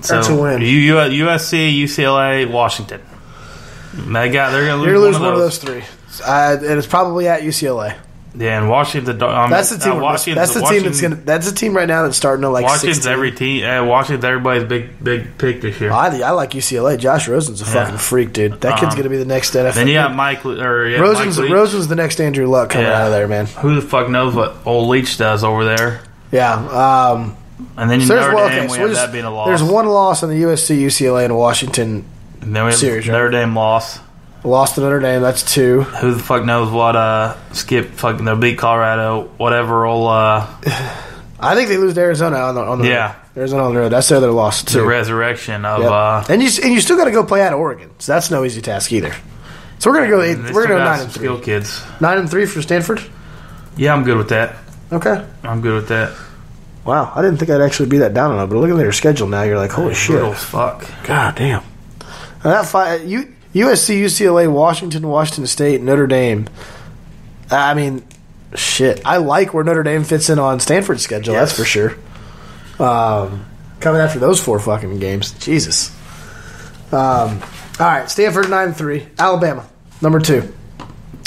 So That's a win. USC, UCLA, Washington. They're going to lose one of those three. And it's probably at UCLA. Yeah, and Washington. That's the team. That's the team right now that's starting to like. Washington's 16. every team. Washington's everybody's big pick this year. I like UCLA. Josh Rosen's a fucking freak, dude. That kid's gonna be the next NFL. Then you got Rosen's the next Andrew Luck coming out of there, man. Who the fuck knows what old Leach does over there? Yeah. And then that being a loss. There's one loss on the USC, UCLA, and Washington series. Notre Dame loss. Lost to Notre Dame. That's 2. Who the fuck knows what Skip fucking they'll beat Colorado, whatever. I think they lose to Arizona on the road. Arizona on the road. That's the other loss too. The resurrection of and you still got to go play at Oregon. So that's no easy task either. So we're gonna go 9-3. Skill kids. 9-3 for Stanford. Yeah, I'm good with that. Okay, I'm good with that. Wow, I didn't think I'd actually be that down on it, but looking at their schedule now, you're like, holy shit, fuck, god damn. And that USC, UCLA, Washington State, Notre Dame. I mean, shit. I like where Notre Dame fits in on Stanford's schedule. Yes. That's for sure. Coming after those 4 fucking games, Jesus. All right, Stanford 9-3, Alabama number 2.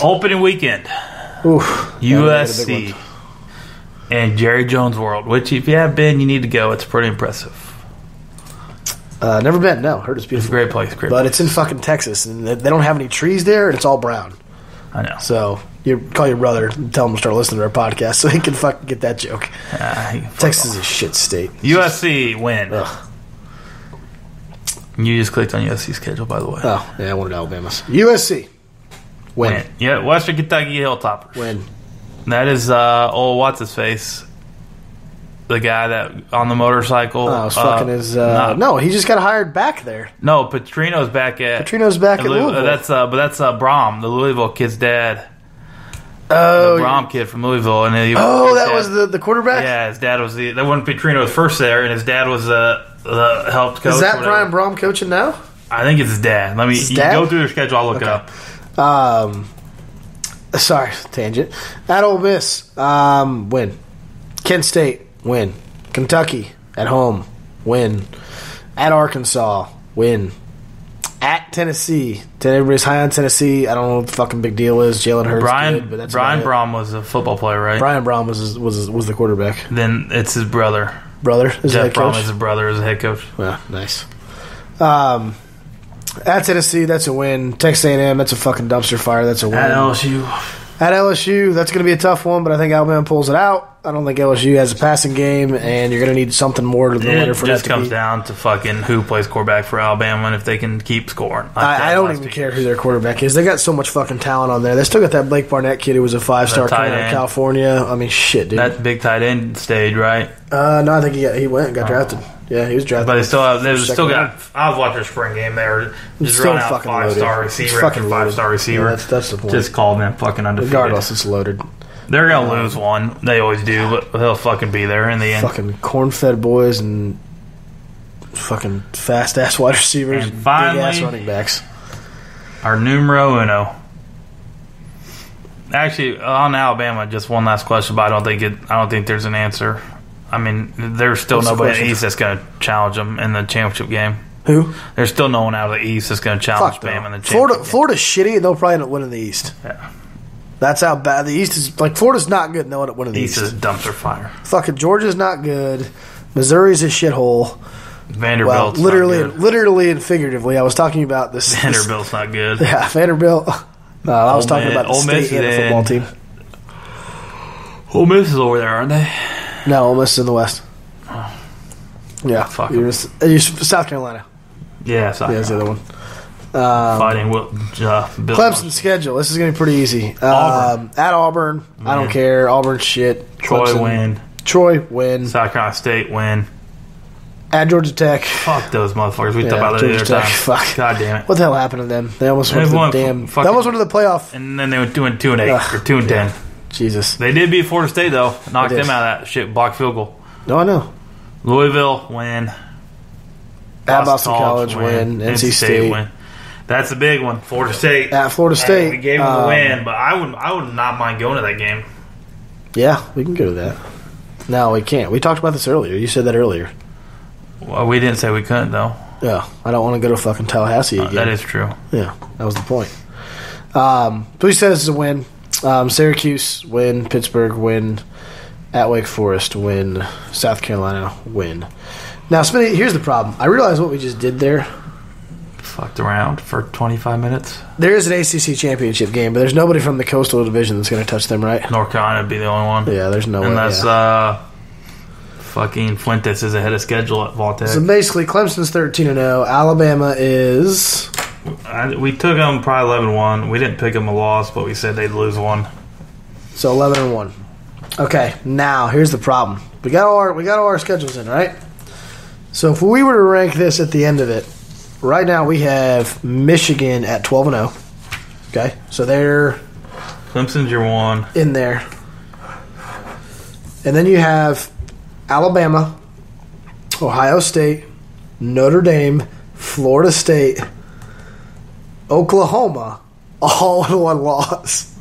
Opening weekend. Oof, USC and Jerry Jones World. Which, if you have been, you need to go. It's pretty impressive. Never been. No, heard it's beautiful. It's a great place. But it's in fucking Texas, and they don't have any trees there, and it's all brown. I know. So you call your brother and tell him to start listening to our podcast so he can fucking get that joke. Texas is a shit state. USC win. Ugh. You just clicked on USC's schedule, by the way. Oh, yeah, I wanted Alabama's. USC win. Yeah, Western Kentucky Hilltoppers win. That is old what's his face. The guy that on the motorcycle. Oh, fucking his. No, he just got hired back there. No, Petrino's back at Louisville. That's Brom, the Louisville kid's dad. Oh, the Brom kid from Louisville, and that was the quarterback. Yeah, his dad was that when Petrino was first there, and his dad was the helped coach. Is that Brian Brom coaching now? I think it's his dad. Go through their schedule. I'll look it up. Sorry, tangent. At Ole Miss, win. Kent State. Win. Kentucky at home. Win. At Arkansas. Win. At Tennessee. Everybody's high on Tennessee. I don't know what the fucking big deal is. Jalen Hurts. Brian Brom was a football player, right? Brian Brom was the quarterback. Then it's his brother. Jeff Brom is his brother as a head coach. Yeah, nice. At Tennessee, that's a win. Texas A&M, that's a fucking dumpster fire. That's a win. At LSU, that's going to be a tough one, but I think Alabama pulls it out. I don't think LSU has a passing game, and you're going to need something more to the winner for that to be. It just comes down to fucking who plays quarterback for Alabama and if they can keep scoring. I don't even care who their quarterback is. They got so much fucking talent on there. They still got that Blake Barnett kid who was a 5-star coming out of California. I mean, shit, dude. That big tight end stage, right? No, I think he went and got drafted. Yeah, he was drafted. But they still got. I was watching their spring game. They were just running out 5-star receiver after 5-star receiver. Yeah, that's the point. Just call them fucking undefeated. Regardless, it's loaded. They're gonna lose one. They always do, but they'll fucking be there in the end. Fucking corn-fed boys and fucking fast-ass wide receivers and big-ass running backs. Our numero uno. Actually, on Alabama, just one last question, but I don't think there's an answer. I mean, there's still nobody in the East that's going to challenge them in the championship game. Who? There's still no one out of the East that's going to challenge Bama in the championship game. Florida's shitty, and they'll probably end up winning the East. Yeah. That's how bad the East is. Like, Florida's not good, and they'll end up winning the East. East is dumpster fire. Fucking Georgia's not good. Missouri's a shithole. Vanderbilt's literally and figuratively. I was talking about this. Vanderbilt's not good. Yeah, Vanderbilt. I was talking about the state and the football team. Ole Miss is over there, aren't they? No, Ole Miss is in the West. Oh. Yeah. Fuck. You're South Carolina. Yeah, South Carolina. That's the other one. Fighting Bill Clemson's schedule. This is going to be pretty easy. Auburn. At Auburn. I don't care. Auburn's shit. Troy win. South Carolina State win. At Georgia Tech. Fuck those motherfuckers. We talked about that the other time. Fuck. God damn it. What the hell happened to them? They almost went to the damn. They almost went to the playoff. And then they went 2-8 or 2-10. Jesus. They did beat Florida State though. Knocked them out of that shit. Blocked field goal. No, I know. Louisville win. At Boston College win. NC State win. That's a big one. Florida State. At Florida State. We gave them the win, but I would not mind going to that game. Yeah, we can go to that. No, we can't. We talked about this earlier. You said that earlier. Well, we didn't say we couldn't, though. Yeah, I don't want to go to fucking Tallahassee again. That is true. Yeah, that was the point. We said this is a win. Syracuse, win. Pittsburgh, win. At Wake Forest, win. South Carolina, win. Now, Smitty, here's the problem. I realize what we just did there. Fucked around for 25 minutes. There is an ACC championship game, but there's nobody from the Coastal Division that's going to touch them, right? North Carolina would be the only one. Yeah, there's no way. Unless fucking Fuentes is ahead of schedule at Voltech. So basically, Clemson's 13-0. Alabama is... We took them probably 11-1. We didn't pick them a loss, but we said they'd lose one. So 11-1. Okay, now here's the problem. We got all our schedules in, right? So if we were to rank this at the end of it, right now we have Michigan at 12-0. Okay, so they're Clemson's your one in there, and then you have Alabama, Ohio State, Notre Dame, Florida State, Oklahoma, all in one loss.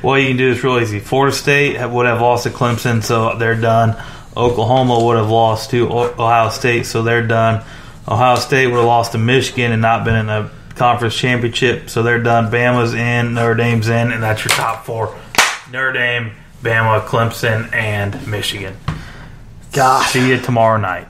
Well, you can do this real easy. Florida State would have lost to Clemson, so they're done. Oklahoma would have lost to Ohio State, so they're done. Ohio State would have lost to Michigan and not been in a conference championship, so they're done. Bama's in, Notre Dame's in, and that's your top four. Notre Dame, Bama, Clemson, and Michigan. God. See you tomorrow night.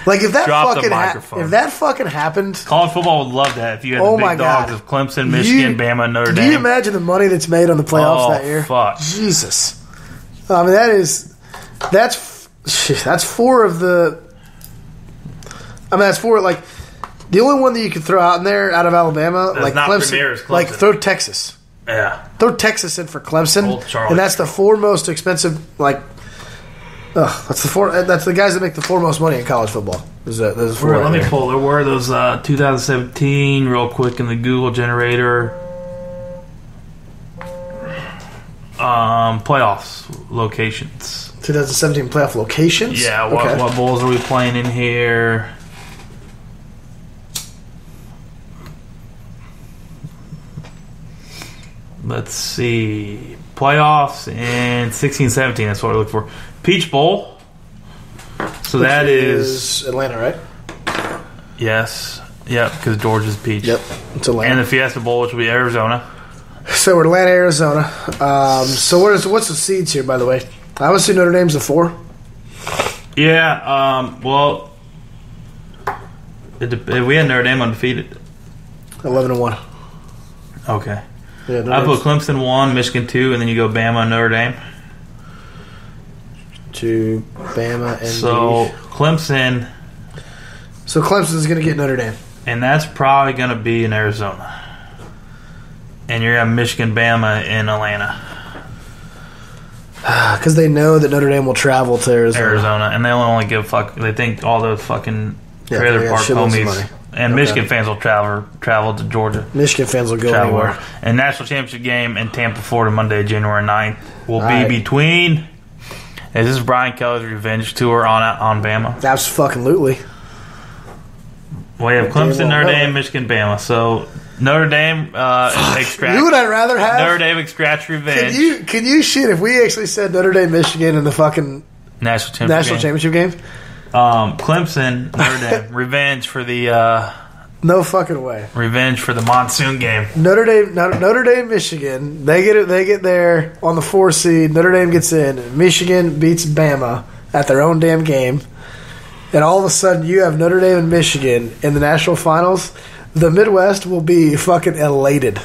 Like if that Drop fucking happened, college football would love that if you had the big dogs of Clemson, Michigan, Bama, Notre Dame. Do you imagine the money that's made on the playoffs that year? Fuck. Jesus. I mean that's four of the. I mean that's four like the only one that you could throw out in there out of Alabama that's like not Clemson, like throw Texas. Yeah. Throw Texas in for Clemson, and that's the four most expensive like. That's the guys that make the four most money in college football. There's four. Let me pull. There were those 2017 real quick in the Google generator playoffs locations. 2017 playoff locations. Yeah. What bowls are we playing in here? Let's see. Playoffs in 16-17. That's what I look for. Peach Bowl. So which that is Atlanta, right? Yes. Yep, because Georgia's Peach. Yep, it's Atlanta. And the Fiesta Bowl, which will be Arizona. So we're Atlanta, Arizona. So what's the seeds here, by the way? I would say Notre Dame's a 4. Yeah, well, we had Notre Dame undefeated. 11-1. Okay. Yeah, I put Clemson 1, Michigan 2, and then you go Bama, Notre Dame. 2, Bama, and so Clemson. So Clemson's going to get Notre Dame. And that's probably going to be in Arizona. And you're going to have Michigan, Bama in Atlanta. Because they know that Notre Dame will travel to Arizona. And they'll only give they think all those fucking trailer park homies. And Michigan fans will travel to Georgia. Michigan fans will go anywhere. And National Championship game in Tampa, Florida, Monday, January 9th will be between. Is this Brian Kelly's revenge tour on Bama? Absolutely. Well, you have Clemson, Notre Dame, Michigan, Bama. So Notre Dame extracts. You would I rather have Notre Dame extracts revenge. Can you shit if we actually said Notre Dame, Michigan in the fucking National Championship game? Clemson, Notre Dame, revenge for the. No fucking way. Revenge for the monsoon game. Notre Dame, Michigan. They get there on the 4 seed. Notre Dame gets in. Michigan beats Bama at their own damn game. And all of a sudden, you have Notre Dame and Michigan in the national finals. The Midwest will be fucking elated,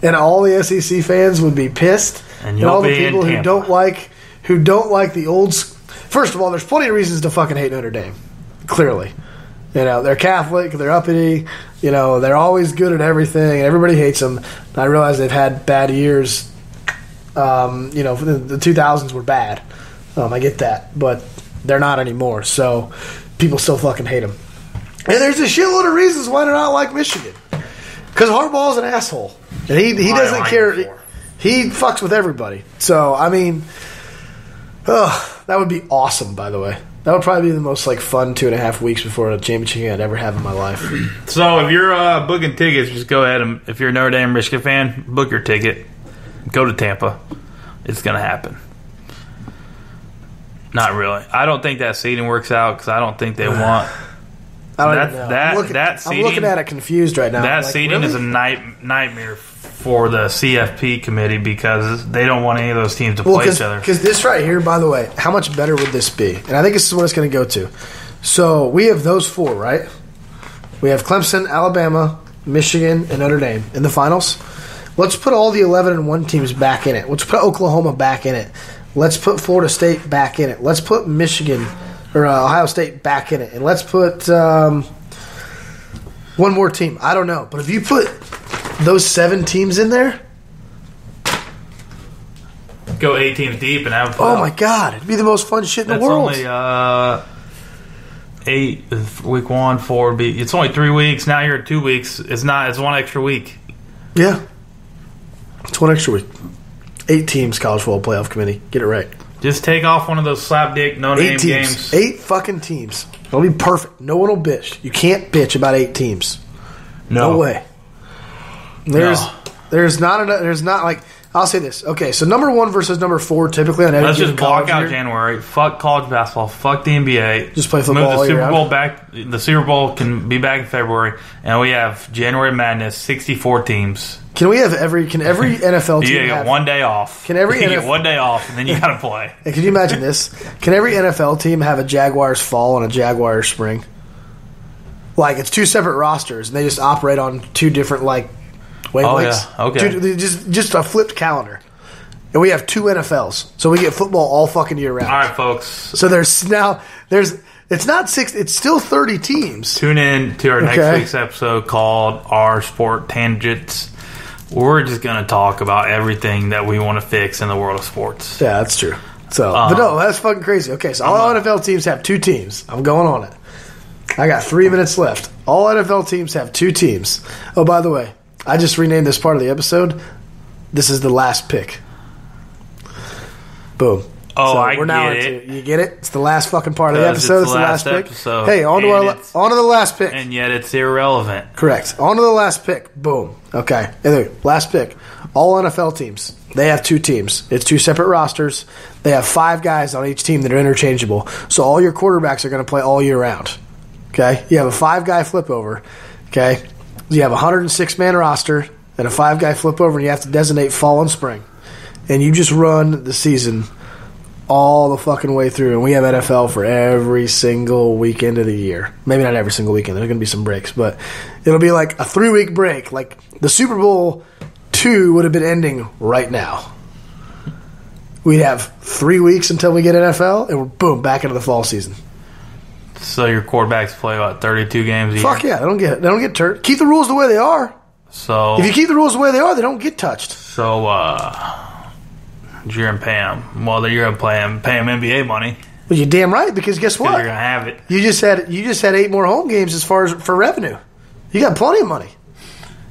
and all the SEC fans would be pissed. And all the people who don't like the old. First of all, there's plenty of reasons to fucking hate Notre Dame. Clearly. They're Catholic, they're uppity, they're always good at everything, and everybody hates them. I realize they've had bad years. The 2000s were bad. I get that, but they're not anymore, so people still fucking hate them. And there's a shitload of reasons why they're not like Michigan. Because Harbaugh's an asshole. And he doesn't care. He fucks with everybody. So, I mean, that would be awesome, by the way. That would probably be the most fun 2.5 weeks before a championship I'd ever have in my life. So if you're booking tickets, just go ahead and if you're a Notre Dame Michigan fan, book your ticket. Go to Tampa. It's going to happen. Not really. I don't think that seeding works out because I don't think they want. I don't even know. That seeding, I'm looking at it confused right now. That seeding is a nightmare for the CFP committee because they don't want any of those teams to play each other. Because this right here, by the way, how much better would this be? And I think this is what it's going to go to. So we have those four, right? We have Clemson, Alabama, Michigan, and Notre Dame in the finals. Let's put all the 11-1 teams back in it. Let's put Oklahoma back in it. Let's put Florida State back in it. Let's put Michigan or Ohio State back in it. And let's put one more team. I don't know. But if you put those 7 teams in there, go 8 teams deep and have. Oh my God! It'd be the most fun shit in the world. Only 8 week 1, 4 would be. It's only 3 weeks. Now you're at 2 weeks. It's not. It's 1 extra week. Yeah, it's 1 extra week. 8 teams, college football playoff committee. Get it right. Just take off one of those slapdick no-name games. 8 fucking teams. It'll be perfect. No one will bitch. You can't bitch about 8 teams. No way. There's not enough. There's not like. I'll say this. Okay, so number 1 versus number 4 typically on every Let's just block out year. January. Fuck college basketball. Fuck the NBA. Just play football. Move the Super Bowl back. The Super Bowl can be back in February, and we have January Madness. 64 teams. Can every NFL team you get have 1 day off? Can every you get 1 day off, and then you got to play? And can you imagine this? Can every NFL team have a Jaguars fall and a Jaguars spring? Like it's 2 separate rosters, and they just operate on 2 different wavelengths. Oh yeah, okay. Just a flipped calendar, and we have 2 NFLs, so we get football all fucking year round. All right, folks. So it's not 6. It's still 30 teams. Tune in to our next week's episode called Our Sport Tangents. We're just going to talk about everything that we want to fix in the world of sports. Yeah, that's true. So, but no, that's fucking crazy. Okay, so all NFL teams have 2 teams. I'm going on it. I got 3 minutes left. All NFL teams have 2 teams. Oh, by the way, I just renamed this part of the episode. This is the last pick. Boom. Oh, so I we're now get it. You get it? It's the last fucking part of the episode. It's the last pick. Episode, hey, on to the last pick. And yet it's irrelevant. Correct. On to the last pick. Boom. Okay. Anyway, last pick. All NFL teams. They have 2 teams. It's 2 separate rosters. They have 5 guys on each team that are interchangeable. So all your quarterbacks are going to play all year round. Okay? You have a 5-guy flip over. Okay? You have a 106-man roster and a 5-guy flip over, and you have to designate fall and spring. And you just run the season all the fucking way through. And we have NFL for every single weekend of the year. Maybe not every single weekend. There's going to be some breaks. But it'll be like a 3-week break. Like the Super Bowl 2 would have been ending right now. We'd have 3 weeks until we get NFL, and we're, boom, back into the fall season. So your quarterbacks play, 32 games a year? Fuck yeah. They don't get turned. Keep the rules the way they are. So if you keep the rules the way they are, they don't get touched. So, you're going to pay them. Well, you're going to pay them NBA money. Well, you're damn right, because guess what? You're going to have it. You just had 8 more home games as far as for revenue. You got plenty of money.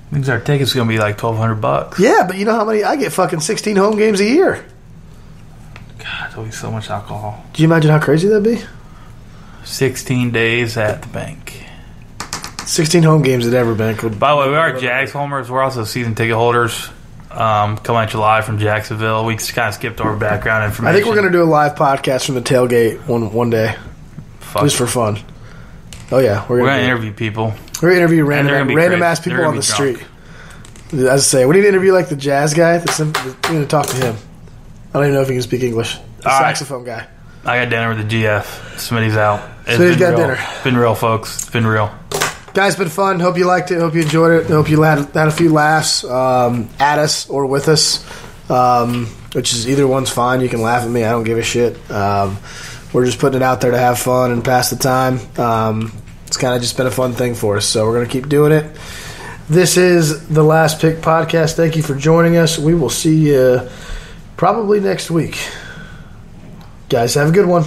Means our ticket's going to be like $1,200. Yeah, but you know how many? I get fucking 16 home games a year. God, there'll be so much alcohol. Do you imagine how crazy that'd be? 16 days at the bank. 16 home games at EverBank. By the way, we are Jags homers. We're also season ticket holders. Coming at you live from Jacksonville. We just kind of skipped over background information. I think we're going to do a live podcast from the tailgate one day. Just for fun. Oh, yeah. We're going to interview people. We're going to interview random ass people on the street. As I say, we need to interview like the jazz guy. We're going to talk to him. I don't even know if he can speak English. The saxophone guy. I got dinner with the GF. Smitty's out. Smitty's got dinner. It's been real, folks. It's been real. Guys, it's been fun. Hope you liked it. Hope you enjoyed it. Hope you had a few laughs at us or with us, which is either one's fine. You can laugh at me. I don't give a shit. We're just putting it out there to have fun and pass the time. It's kind of just been a fun thing for us, so we're going to keep doing it. This is the Last Pick Podcast. Thank you for joining us. We will see you probably next week. Guys, have a good one.